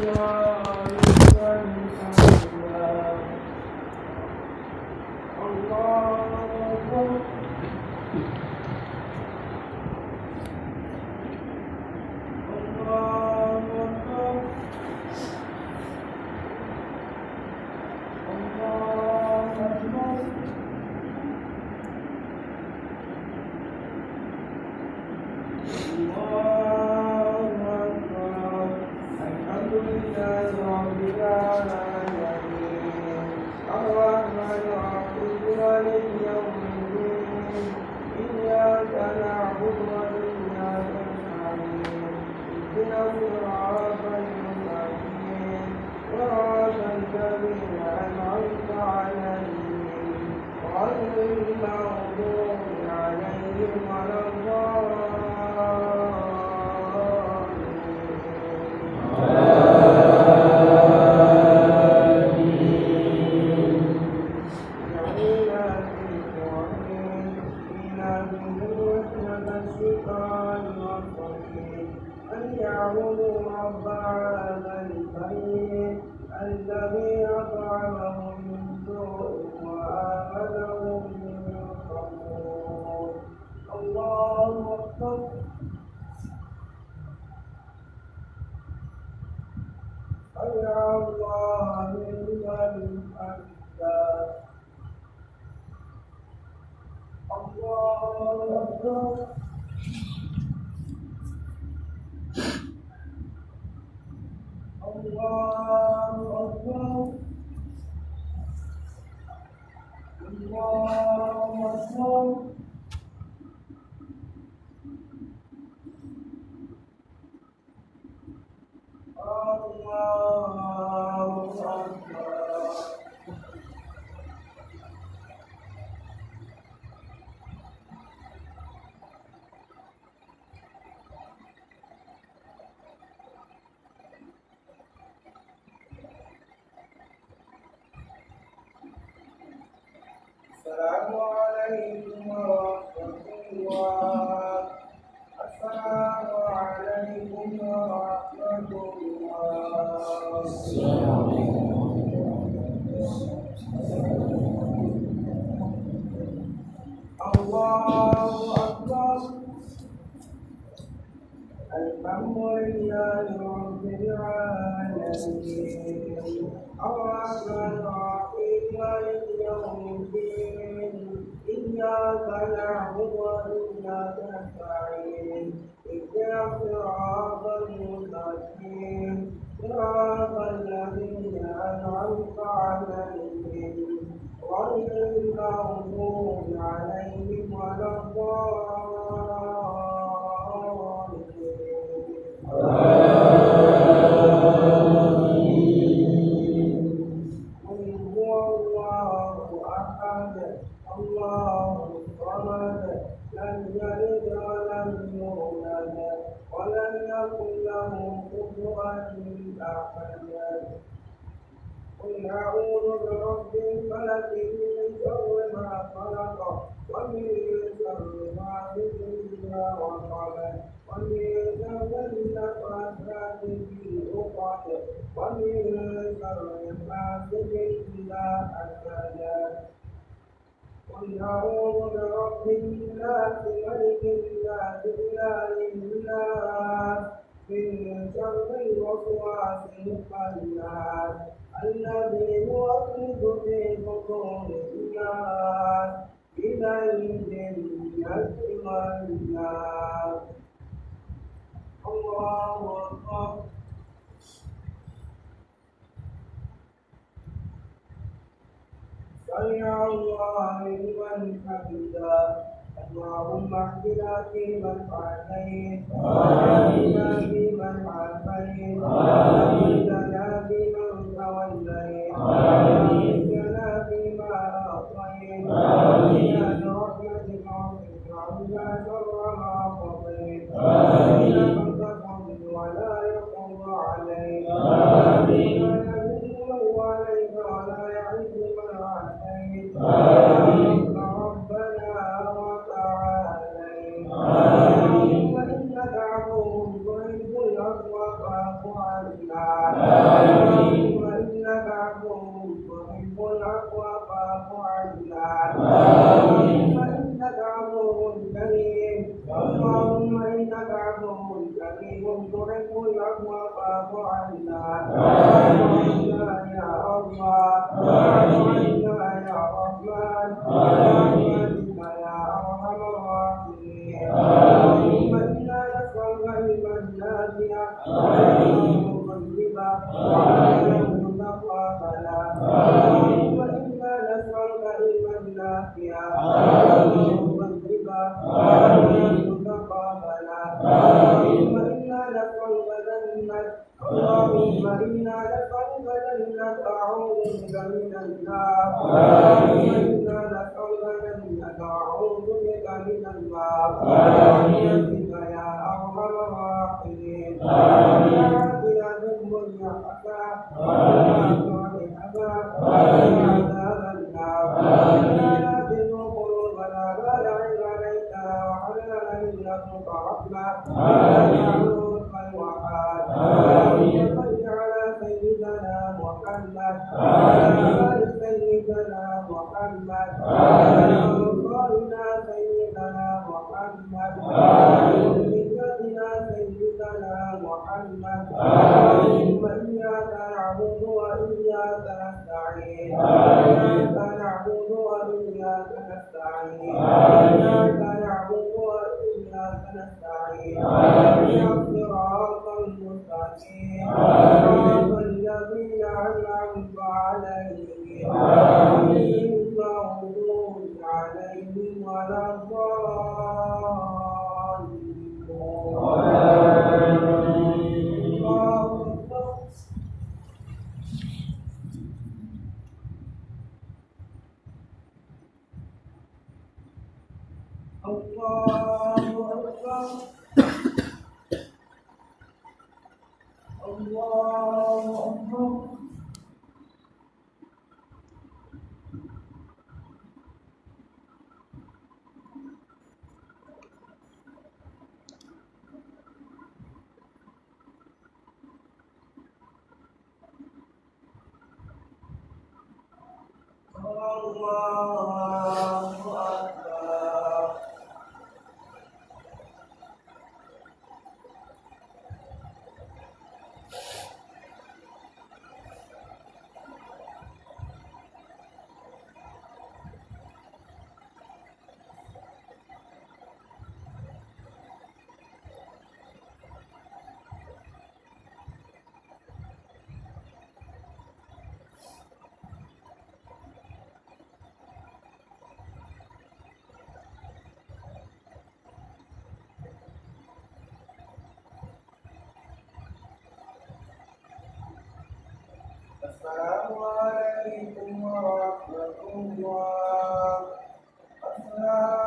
السلام عليكم ورحمة الله. السلام عليكم ورحمة الله. الله أكبر. الحمد لله رب العالمين الرحمن الرحيم مالك يوم الدين إياك نعبد وإياك نستعين اهدنا الصراط المستقيم صراط الذين أنعمت عليهم غير المغضوب عليهم ولا الله الصمد لم يلد ولم يولد ولم يكن له كفوا أحد. قل أعوذ برب الفلق من شر ما خلق ومن شر غاسق إذا وقب ومن شر النفاثات في العقد ومن شر حاسد إذا حسد. قل أعوذ برب الناس ملك الناس إله الناس من شر الوسواس الخناس الذي يوسوس في صدور الناس من الجنة والناس. الله أكبر. سمع الله لمن حمده. اللهم اهدنا فيمن هديت وآتنا فيمن عافيت وآتنا فيمن توليت وآتنا فيما أعطيت وآتنا برحمتك واصرف عنا شر ما قضيت إنك تقضي ولا يقضى عليك لا يذل عليك ولا يعز من عاديت ربنا وتعالى. اللهم إنك عفو تحب العفو فاعف عنا اللهم إنك عفو تحب العفو فاعف عنا اللهم إنك عفو كريم اللهم إنك عفو كريم تحب العفو فاعف عنا يا الله يا رحمن برحمتك يا أرحم الراحمين اللهم إنا نسألك علما نافعا وعلما طيبا وعملا متقبلا اللهم إنا نسألك علما نافعا وعلما طيبا وعملا متقبلا اللهم إنا نسألك جنة اللهم إنا نسألك جنة أعوذ بك من النار اللهم إنا نسألك جنة أعوذ بك من النار برحمتك يا أرحم الراحمين آتنا في الدنيا حسنة وفي الآخرة حسنة وقنا عذاب النار ربنا لا تزغ قلوبنا بعد إذ هديتنا وهب لنا من لدنك رحمة إنك أنت الوهاب اللهم صل على سيدنا محمد وعلى آل سيدنا محمد وعلى أنصارنا سيدنا محمد وعلى ذريتنا سيدنا محمد اللهم إياك نعبد وإياك نستعين إياك نعبد وإياك نستعين إياك نعبد وإياك نستعين اهدنا الصراط المستقيم صراط الذين أنعمت عليهم غير المغضوب عليهم ولا الله أكبر الله أكبر الله أكبر السلام عليكم ورحمة الله. السلام